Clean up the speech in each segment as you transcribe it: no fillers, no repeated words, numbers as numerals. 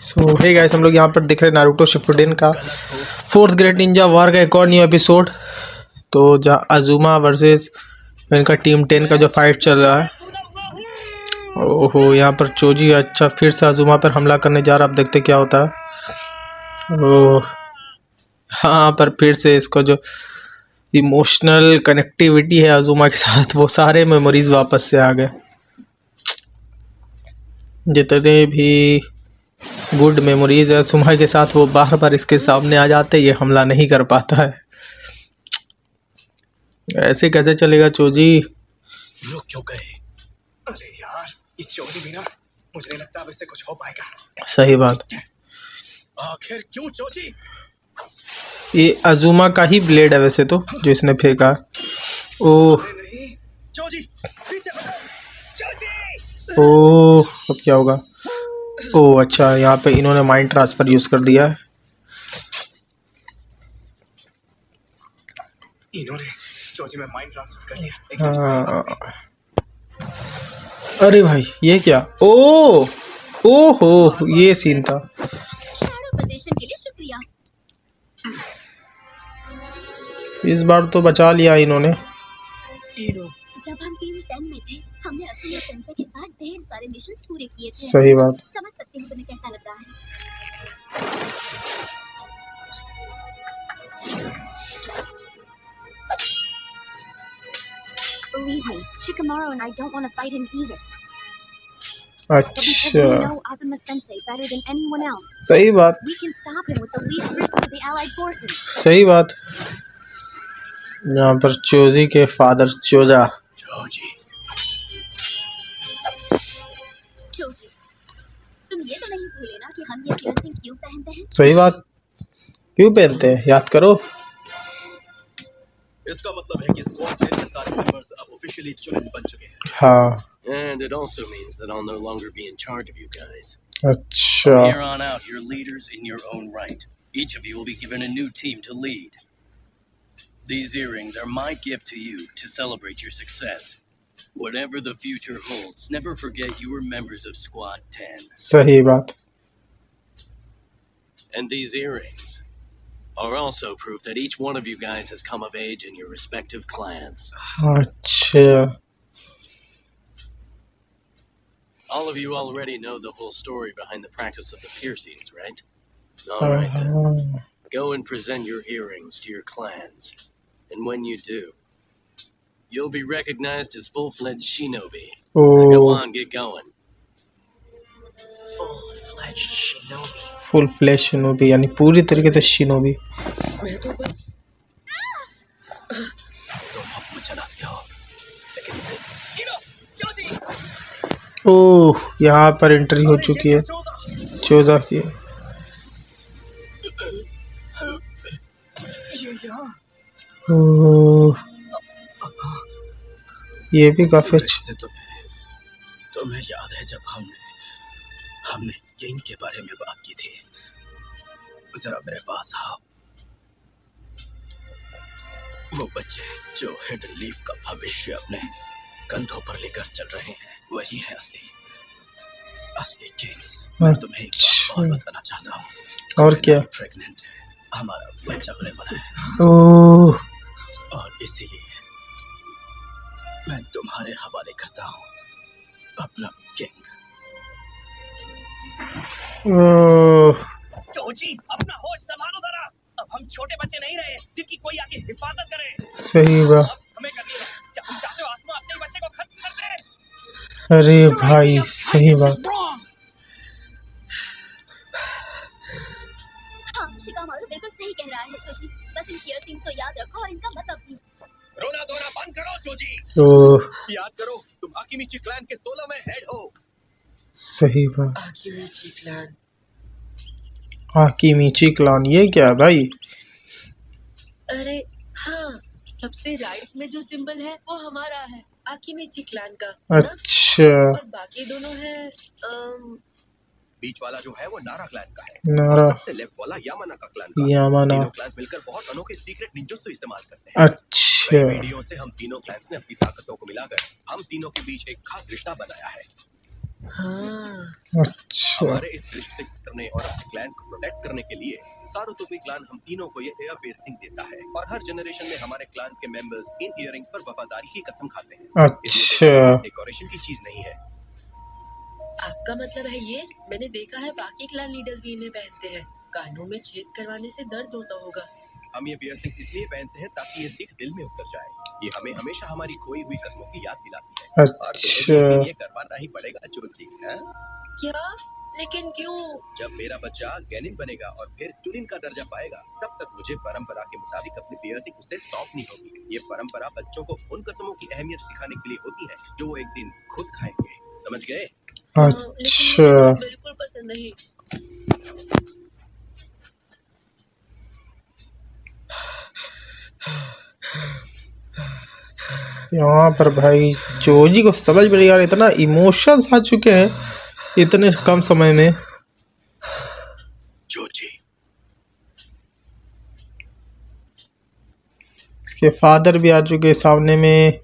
सो hey guys, हम लोग यहाँ पर देख रहे हैं नारुतो शिपुडेन का 4th ग्रेट निंजा वार का एक और न्यू एपिसोड। तो जहाँ अजुमा वर्सेस इनका टीम 10 का जो फाइट चल रहा है। ओहो, यहाँ पर चोजी अच्छा फिर से अजुमा पर हमला करने जा रहा है। अब देखते क्या होता है। ओह हाँ, पर फिर से इसको जो इमोशनल कनेक्टिविटी है अजुमा के साथ, वो सारे मेमोरीज वापस से आ गए। जितने भी गुड मेमोरीज है सुमा के साथ, वो बार बार इसके सामने आ जाते, ये हमला नहीं कर पाता है। ऐसे कैसे चलेगा चोजी? रुक क्यों गए? अरे यार, ये चोजी भी ना, मुझे नहीं लगता अब इससे कुछ हो पाएगा। सही बात। आखिर क्यों चोजी? ये अजुमा का ही ब्लेड है वैसे तो, जो इसने फेंका। ओह नहीं, चोजी पीछे हटो। चोजी! ओह, अब क्या होगा? ओह अच्छा, यहाँ पे इन्होंने माइंड ट्रांसफर यूज कर दिया है। इन्होंने चोजी में माइंड ट्रांसफर कर लिया। एकदम सही बात है। अरे भाई, ये क्या? ओह ओहो, ये सीन था। शैडो पोजीशन के लिए शुक्रिया। इस बार तो बचा लिया इन्होंने। जब हम टीम 10 में थे, हमने असली सेंसर के साथ ढेर सारे मिशंस पूरे किए थे। सही बात। समझ सकती हूँ तुम्हें कैसा लग रहा है। Believe me, Shikamaru and I don't want to fight him either. But because we अच्छा, know Azuma Sensei better than anyone else, सही बात, we can stop him with the least risk to the Allied forces. सही बात। यहाँ पर Choji के father चोजा। Choji, Choji, तुम ये तो नहीं भूले ना कि हम ये पियर्सिंग क्यों पहनते हैं? सही बात, क्यों पहनते हैं याद करो। इसका मतलब है कि स्क्वाड 10 के सारे मेंबर्स अब ऑफिशियली चुनिंद बन चुके हैं। हाँ And it also means that I'll no longer be in charge of you guys. अच्छा, From here on out, you're leaders in your own right. Each of you will be given a new team to lead. These earrings are my gift to you to celebrate your success. Whatever the future holds, never forget you were members of Squad 10. सही बात। And these earrings are also proof that each one of you guys has come of age in your respective clans. अच्छा, All of you already know the whole story behind the practice of the piercings, right? All right then. हाँ, Go and present your earrings to your clans. And when you do, you'll be recognized as full-fledged shinobi. Now go ओ on, get going. Full-fledged shinobi। Full flash shinobi, यानी पूरी तरीके से shinobi. मैं तो बस तुम हमको चलाते हो, लेकिन चोजी, ओह, यहाँ पर एंट्री हो चुकी है चोजा की। ये यहाँ ओह, ये भी काफी अच्छा। वैसे तुम्हें याद है जब हमने किंग के बारे में बात की थी? जरा मेरे पास आओ। वो बच्चे जो हिडन लीफ का भविष्य अपने कंधों पर लेकर चल रहे हैं, वही है असली किंग्स। मैं तुम्हें एक बात और बताना चाहता हूँ। और क्या? प्रेग्नेंट है, हमारा बच्चा होने वाला है। ओह और इसीलिए मैं तुम्हारे हवाले करता हूँ अपना किंग। ओह, चोजी, अपना होश संभालो जरा। अब हम छोटे बच्चे नहीं रहे जिनकी कोई आके हिफाजत करे। सही बात। हमें करनी है। क्या तुम चाहते हो आसमा अपने बच्चे को खत्म कर दे? अरे भाई, सही बात। हाँ, शिकामारू बिल्कुल सही कह रहा है चोजी। बस इन पियर्सिंग्स को याद रखो और इनका मतलब भी। रोना धोना बंद करो चोजी। ओह, याद करो, तुम आकिमिची क्लैन के 16वें हेड हो। सही बात। आकिमिची क्लैन। आकिमिची क्लान, ये क्या है भाई? अरे हाँ, सबसे राइट में जो सिंबल है वो हमारा है, आकिमिची क्लैन का, है ना? अच्छा, और बाकी दोनों है बीच वाला जो है वो नारा क्लैन का है। नारा। और सबसे लेफ्ट वाला यामाना का क्लैन का। यामाना। तीनों क्लैंस मिलकर बहुत अनोखे सीक्रेट निंजुत्सु इस्तेमाल करते हैं। अच्छा, कई वीडियो से हम तीनों क्लैंस ने अपनी ताकतों को मिलाकर हम तीनों के बीच एक खास रिश्ता बनाया है। हाँ अच्छा हमारे इस रिश्ते को करने और अपने क्लैंस को प्रोटेक्ट करने के लिए सारुतोपी क्लान हम तीनों को ये एयर पियर्सिंग देता है और हर जनरेशन में हमारे क्लान्स के मेंबर्स इन इयररिंग्स पर वफादारी की कसम खाते हैं। अच्छा डेकोरेशन की चीज नहीं है। आपका मतलब है ये? मैंने देखा है बाकी क्लान लीडर्स भी इन्हें पहनते हैं। कानों में छेद करवाने से दर्द होता होगा। हम ये पियर्सिंग इसलिए पहनते हैं ताकि ये सीख दिल में उतर जाए। ये हमें हमेशा हमारी खोई हुई कस्मों की याद दिलाती है और तुम्हें भी एक दिन ये करवाना ही पड़ेगा चोची। क्या? लेकिन क्यों? जब मेरा बच्चा गैनिन बनेगा और फिर चुनिन का दर्जा पाएगा तब तक मुझे परंपरा के मुताबिक अपनी पियर्सिंग उससे सौंपनी होगी। ये परंपरा बच्चों को उन कसमों की अहमियत सिखाने के लिए होती है जो वो एक दिन खुद खाएंगे। समझ गए? लेकिन मुझे तो बिल्कुल पसंद नहीं। यहाँ पर भाई जोजी को समझ में नहीं आ रहा, इतना इमोशंस आ चुके हैं इतने कम समय में। जोजी इसके फादर भी आ चुके हैं सामने में।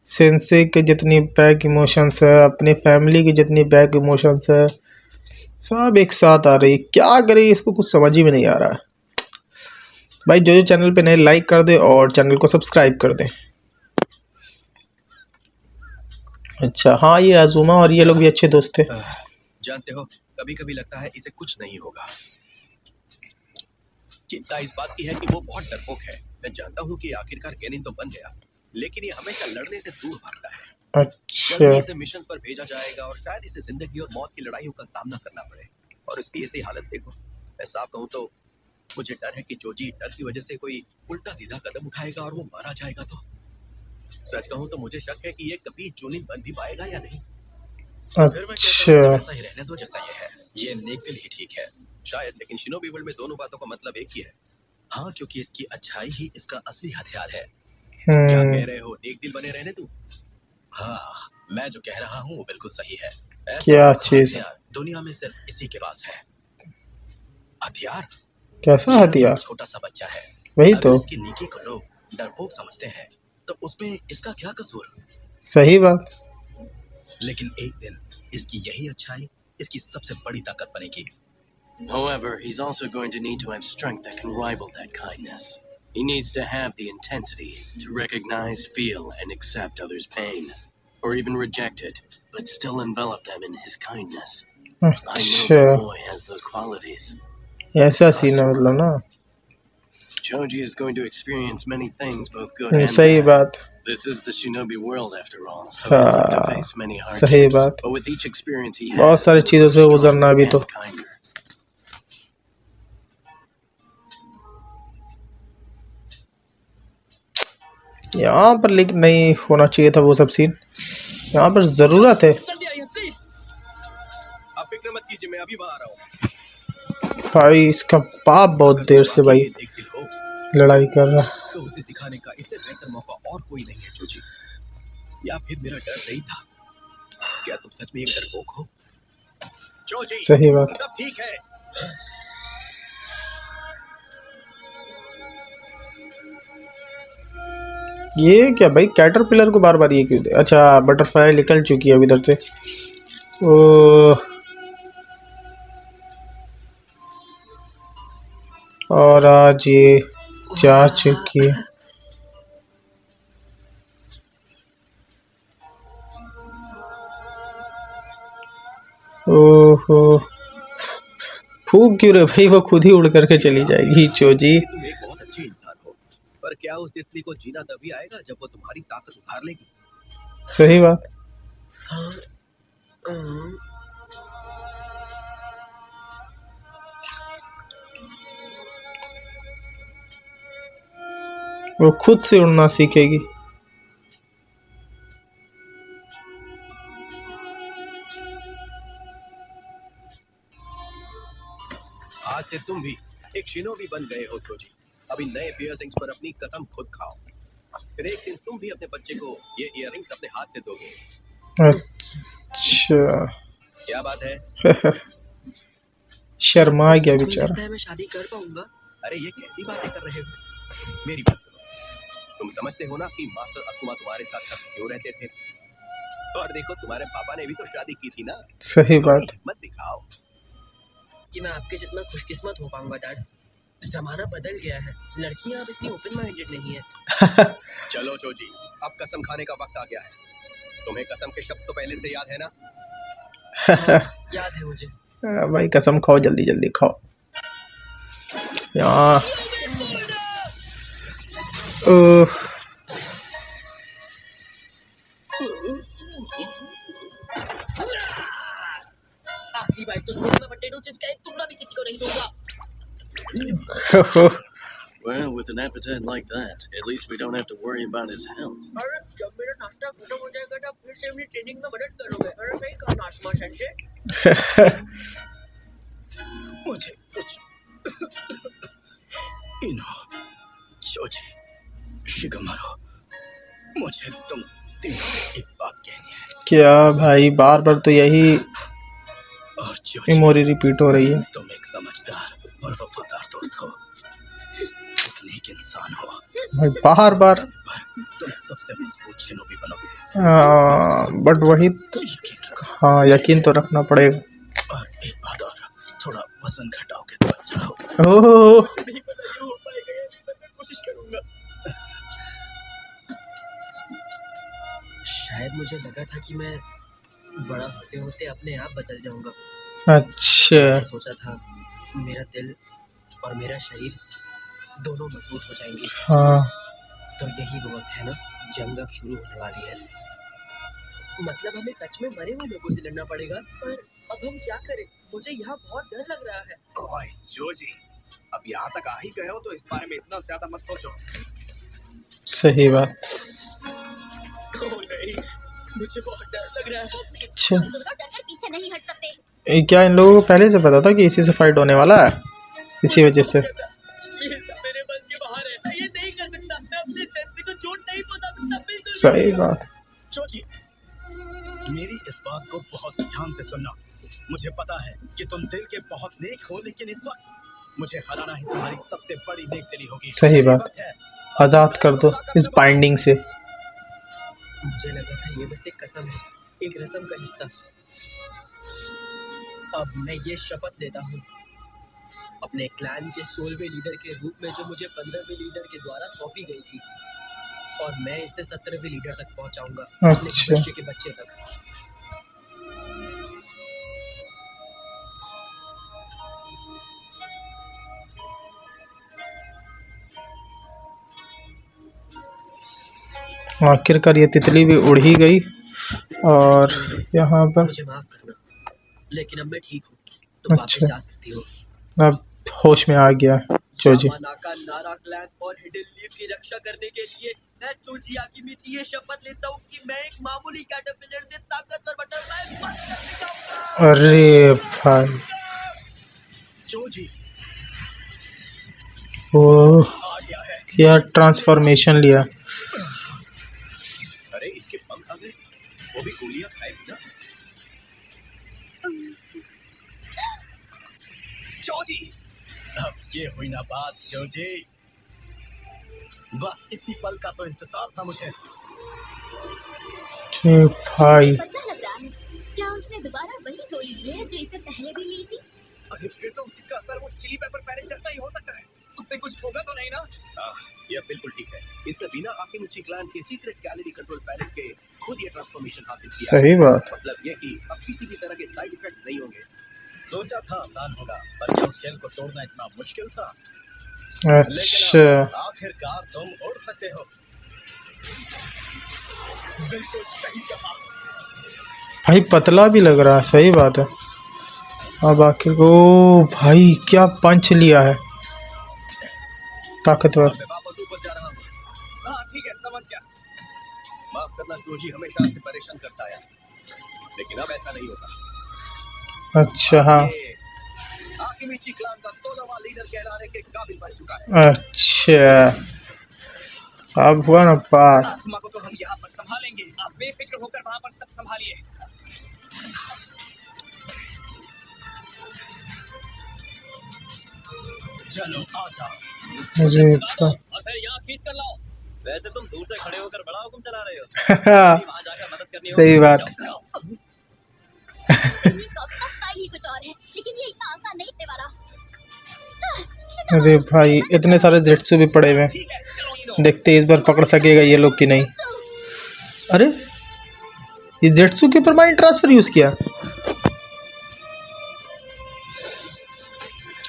सेंसे के जितनी बैक इमोशंस है, अपनी फैमिली की जितनी बैक इमोशंस है, सब एक साथ आ रही। क्या करे इसको कुछ समझ ही में नहीं आ रहा है भाई। जो चैनल पे नए लाइक कर दे और चैनल को सब्सक्राइब कर दे। अच्छा हाँ, ये अज़ुमा और ये लोग भी अच्छे दोस्त थे। जानते हो कभी कभी लगता है इसे कुछ नहीं होगा। चिंता इस बात की है कि वो बहुत डरपोक है। मैं जानता हूँ कि आखिरकार गैनिन तो बन गया लेकिन ये हमेशा लड़ने से दूर भागता है। अच्छा जल्दी इसे मिशन पर भेजा जाएगा और शायद इसे जिंदगी और मौत की लड़ाइयों का सामना करना पड़े। और इसकी ऐसी हालत देखो। मैं साफ कहूँ तो मुझे डर है कि जोजी डर की वजह से कोई उल्टा सीधा कदम उठाएगा और वो मारा जाएगा। तो सच कहूँ तो मुझे शक है कि ये कभी चुनिन बन भी पाएगा या नहीं। फिर मैं कहता हूँ ऐसा ही रहने दो जैसा ये है। ये नेक दिल ही ठीक है शायद, लेकिन शिनोबी वर्ल्ड में दोनों बातों का मतलब एक ही है। हाँ, क्योंकि इसकी अच्छाई ही इसका असली हथियार है। क्या कह रहे हो? नेक दिल बने रहने दूं? हाँ, मैं जो कह रहा हूँ वो बिल्कुल सही है। क्या चीज? दुनिया में सिर्फ इसी के पास है। हथियार? कैसा हथियार? छोटा सा बच्चा है। वही तो। इसकी नीकी को लोग डरपोक समझते हैं तो उसमें इसका क्या कसूर? सही बात। लेकिन एक दिन इसकी यही अच्छाई इसकी सबसे बड़ी ताकत बनेगी। However, he's also going to need to have strength that can rival that kindness. He needs to have the intensity to recognize, feel, and accept others' pain, or even reject it, but still envelop them in his kindness. I know the boy has those qualities. ऐसा scene है मतलब ना। Choji is going to experience many things, both good and सही bad. बात। This is the shinobi world after all, so he'll have to face many सही hardships. बात। But with each experience he बहुत has, सारी he'll चीजों grow से गुजरना भी stronger तो। and kinder. यहाँ पर लेकिन नहीं होना चाहिए था वो सब सीन। यहाँ पर जरूरत है। जल्दी आइए प्लीज। आप फिक्र मत कीजिए, मैं अभी वहाँ आ रहा हूँ। भाई इसका बाप बहुत देर से भाई लड़ाई कर रहा। तो उसे दिखाने का इससे बेहतर मौका और कोई नहीं है जोजी। या फिर मेरा डर सही था? क्या तुम सच में एक डरपोक हो? जोजी सही बात। सब ठीक है। ये क्या भाई, कैटरपिलर को बार बार ये क्यों दे? अच्छा बटरफ्लाई निकल चुकी है अब इधर से। ओ और आज ये जा चुकी है। ओहो फूक क्यों रे भाई, वो खुद ही उड़ करके चली जाएगी चोजी। तुम एक बहुत अच्छे इंसान हो, पर क्या उस तितली को जीना तभी आएगा जब वो तुम्हारी ताकत उधार लेगी? सही बात। वो खुद से उड़ना सीखेगी। आज से तुम भी एक शिनोबी बन गए हो जोजी। अभी नए पियर्सिंग्स पर अपनी कसम खुद खाओ। फिर एक दिन तुम भी अपने बच्चे को ये इयररिंग्स अपने हाथ से दोगे। अच्छा क्या बात है? शर्मा गया बेचारा। मैं शादी कर पाऊंगा? अरे ये कैसी बातें कर रहे हो? मेरी बात सुनो। तुम समझते हो ना कि मास्टर असुमा तुम्हारे साथ क्यों रहते थे? और देखो तुम्हारे पापा ने भी तो शादी की थी ना। सही थोड़ी बात। हिम्मत दिखाओ। कि मैं आपके जितना खुशकिस्मत हो पाऊंगा डैड। जमाना बदल गया है, लड़कियां अब इतनी ओपन माइंडेड नहीं है। चलो जोजी, अब कसम खाने का वक्त आ गया है। तुम्हें कसम के शब्द तो पहले से याद है ना? हाँ, याद है मुझे। भाई कसम खाओ, जल्दी जल्दी खाओ यार। ओह, आखिरी बार तो दूंगा, मैं पोटैटो चिप्स का एक टुकड़ा भी किसी को नहीं दूंगा। Well, with an appetite like that, at least we don't have to worry about his health. अरे जब मेरा नाश्ता खत्म हो जाएगा ना, फिर से अपनी ट्रेनिंग में मदद करोगे। अरे सही कहा नाशमा सेंसे। मुझे कुछ इनो, जोजी, शिगमारो, मुझे तुम तीनों से एक बात कहनी है। क्या भाई, बार बार तो यही और जोजी, मेमोरी रिपीट हो रही है। तुम एक समझदार और वफादार दोस्त हो, एक नेक इंसान हो। भाई बार बार तुम सबसे मजबूत शिनोबी बनोगे। बट वही तो, यकीन रखो। हाँ यकीन तो रखना पड़ेगा। और एक बात और, थोड़ा वजन घटाओगे तो अच्छा होगा। ओह, नहीं पता ये हो पाएगा या नहीं, पर मैं कोशिश करूंगा। शायद मुझे लगा था कि मैं बड़ा होते होते अपने आप बदल जाऊंगा। अच्छा। मैंने सोचा था मेरा दिल और मेरा शरीर दोनों मजबूत हो जाएंगे। हाँ तो यही वो वक्त है ना, जंग अब शुरू होने वाली है। मतलब हमें सच में मरे हुए लोगों से लड़ना पड़ेगा, पर अब हम क्या करें? मुझे यहाँ बहुत डर लग रहा है। ओए जोजी, अब यहाँ तक आ ही गए हो तो इस बारे में इतना ज्यादा मत सोचो। सही बात। ओह नहीं, मुझे बहुत डर लग रहा है। अच्छा, हम दोनों डरकर पीछे नहीं हट सकते। क्या इन लोगों को पहले से पता था कि इसी से फाइट होने वाला है? इसी वजह से। ये सब मेरे बस के बाहर है, मैं ये नहीं कर सकता। मैं अपने सेंसे को चोट नहीं पहुंचा सकता, बिल्कुल नहीं। सही बात। जोजी, मेरी इस बात को बहुत ध्यान से सुनना। मुझे पता है कि तुम दिल के बहुत नेक हो, लेकिन इस वक्त मुझे हराना ही तुम्हारी सबसे बड़ी नेक दिली होगी। सही बात। आजाद कर दो इस बाइंडिंग से। मुझे लगा था ये बस एक कसम है, एक रस्म का हिस्सा। अब मैं ये शपथ लेता हूँ अपने क्लैन के 16वें लीडर के रूप में, जो मुझे 15वें लीडर के द्वारा सौंपी गई थी, और मैं इसे 17वें लीडर तक पहुंचाऊंगा, अपने अच्छा। भविष्य के बच्चे तक। आखिरकार ये तितली भी उड़ ही गई और यहाँ पर मुझे माफ करना, लेकिन अब मैं ठीक हूँ, तुम वापस अच्छा। जा सकती हो। अब होश में आ गया जोजी। यामानाका नारा क्लैन और हिडन लीफ की रक्षा करने के लिए मैं जोजी आकिमिची ये शपथ लेता हूँ कि मैं एक मामूली कैटरपिलर से ताकतवर बटरफ्लाई बन कर दिखाऊंगा। अरे भाई, जोजी, वो आ गया है। क्या ट्रांसफॉर्मेशन लिया। अरे इसके पंख आ गए, वो भी गोलियां खाए बिना। जोजी, अब ये हुई ना बात जोजी। बस इसी पल का तो इंतजार था मुझे। भाई पता लग रहा है, क्या उसने दोबारा वही गोली ली है जो इससे पहले भी ली थी? अरे फिर तो इसका असर वो चिली पेपर पैरेंट जैसा ही हो सकता है। उससे कुछ होगा तो नहीं ना? यह बिल्कुल ठीक है। इसने बिना आकिमिची क्लैन के सीक्रेट कैलोरी कंट्रोल पैलेट्स के खुद ये ट्रांसफॉर्मेशन हासिल किया। सही बात। मतलब ये कि अब किसी भी तरह के साइड इफेक्ट्स नहीं होंगे। सोचा था आसान होगा, पर क्या उस शेल को तोड़ना इतना मुश्किल था? अच्छा, आखिरकार तुम उड़ सकते हो। बिल्कुल सही कहा। भाई पतला भी लग रहा है। सही बात है। अब आखिर को भाई क्या पंच लिया है, ताकतवर। मैं वापस ऊपर जा रहा हूँ। हाँ ठीक है, समझ गया। माफ करना जोजी, हमेशा से परेशान करता है, लेकिन अब ऐसा नहीं होगा। अच्छा हाँ, आकिमिची क्लैन का 16वां लीडर कहलाने के काबिल बन चुका है। अच्छा अब हुआ ना बात। आसमा को तो हम यहाँ पर संभालेंगे, आप बेफिक्र होकर वहाँ पर सब संभालिए। चलो आ जाओ। मुझे और फिर यहाँ खींच कर लाओ। वैसे तुम दूर से खड़े होकर बड़ा हुक्म चला रहे हो। सही वहां जाकर मदद करनी होगी। बात। सिडनी कॉप्स का स्टाइल ही कुछ और है, लेकिन ये इतना आसान नहीं होने वाला। अरे भाई इतने सारे जेट्सू भी पड़े हुए हैं, ठीक है, चलो इनो। देखते हैं इस बार पकड़ सकेगा ये लोग कि नहीं। अरे ये जेट्सू के ऊपर माइंड ट्रांसफर यूज किया।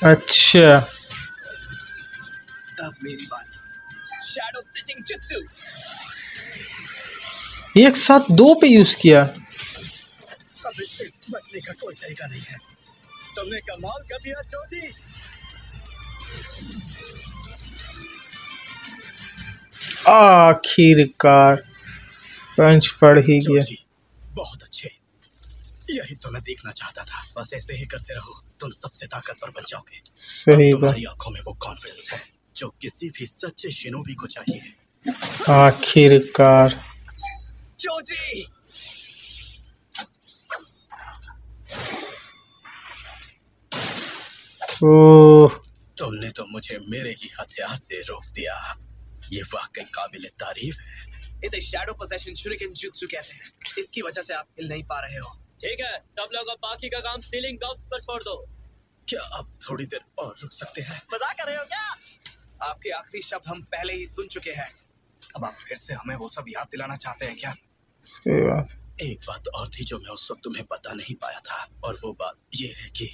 अच्छा अब मेरी बारी। Shadow stitching जित्सु। एक साथ दो पे यूज किया। अब इससे बचने का कोई तरीका नहीं है। तुमने कमाल कर दिया चोटी। आखिरकार पंच पड़ ही गया। चोटी बहुत अच्छे, यही तो मैं देखना चाहता था। बस ऐसे ही करते रहो, तुम सबसे ताकतवर बन जाओगे। सही अब बात। तुम्हारी आंखों में वो कॉन्फिडेंस है जो किसी भी सच्चे शिनोबी को चाहिए। आखिरकार चोजी। ओह तुमने तो मुझे मेरे ही हथियार से रोक दिया। ये वाकई काबिल तारीफ है। इसे शैडो पोसेशन शुरिकेन जुत्सु कहते हैं। इसकी वजह से आप हिल नहीं पा रहे हो। ठीक है, सब लोग अब बाकी का काम सीलिंग डॉग्स पर छोड़ दो। क्या अब थोड़ी देर और रुक सकते हैं? मजाक कर रहे हो क्या? आपके आखिरी शब्द हम पहले ही सुन चुके हैं। अब आप फिर से हमें वो सब याद दिलाना चाहते हैं क्या? सही बात। एक बात और थी जो मैं उस वक्त तुम्हें बता नहीं पाया था, और वो बात ये है कि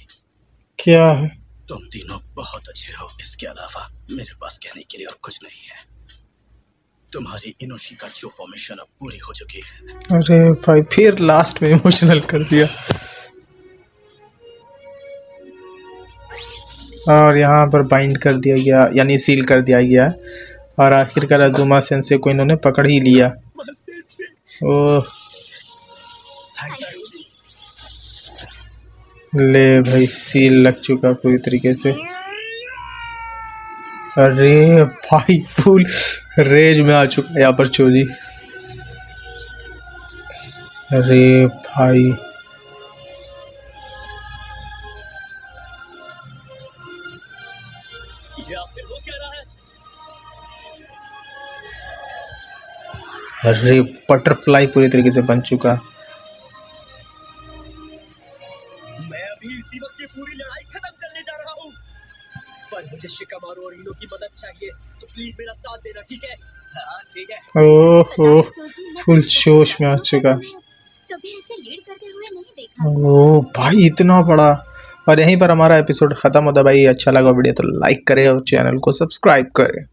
क्या है? तुम तीनों बहुत अच्छे हो। इसके अलावा मेरे पास कहने के लिए और कुछ नहीं है। तुम्हारी इनोशी का जो फॉर्मेशन अब पूरी हो चुकी है। अरे भाई फिर लास्ट में इमोशनल कर दिया। और यहाँ पर बाइंड कर दिया गया, यानी सील कर दिया गया। और आखिरकार अजुमा सेंसे को इन्होंने पकड़ ही लिया। Oh thank you. ले भाई सील लग चुका पूरी तरीके से। अरे भाई फुल रेज में आ चुका है यहाँ पर चोजी। अरे भाई ये आखिर हो क्या रहा है? अरे बटरफ्लाई पूरी तरीके से बन चुका। मैं अभी इसी वक्त ये पूरी लड़ाई खत्म करने जा रहा हूँ। पर मुझे शिकामारू और इनो की मदद चाहिए, तो प्लीज मेरा साथ देना, ठीक है? हाँ ठीक है। ओह फुल जोश में आ चुका। कभी ऐसे लीड करते हुए नहीं देखा। ओ भाई इतना बड़ा। और यहीं पर हमारा एपिसोड खत्म होता है। भाई अच्छा लगा वीडियो तो लाइक करें और चैनल को सब्सक्राइब करें।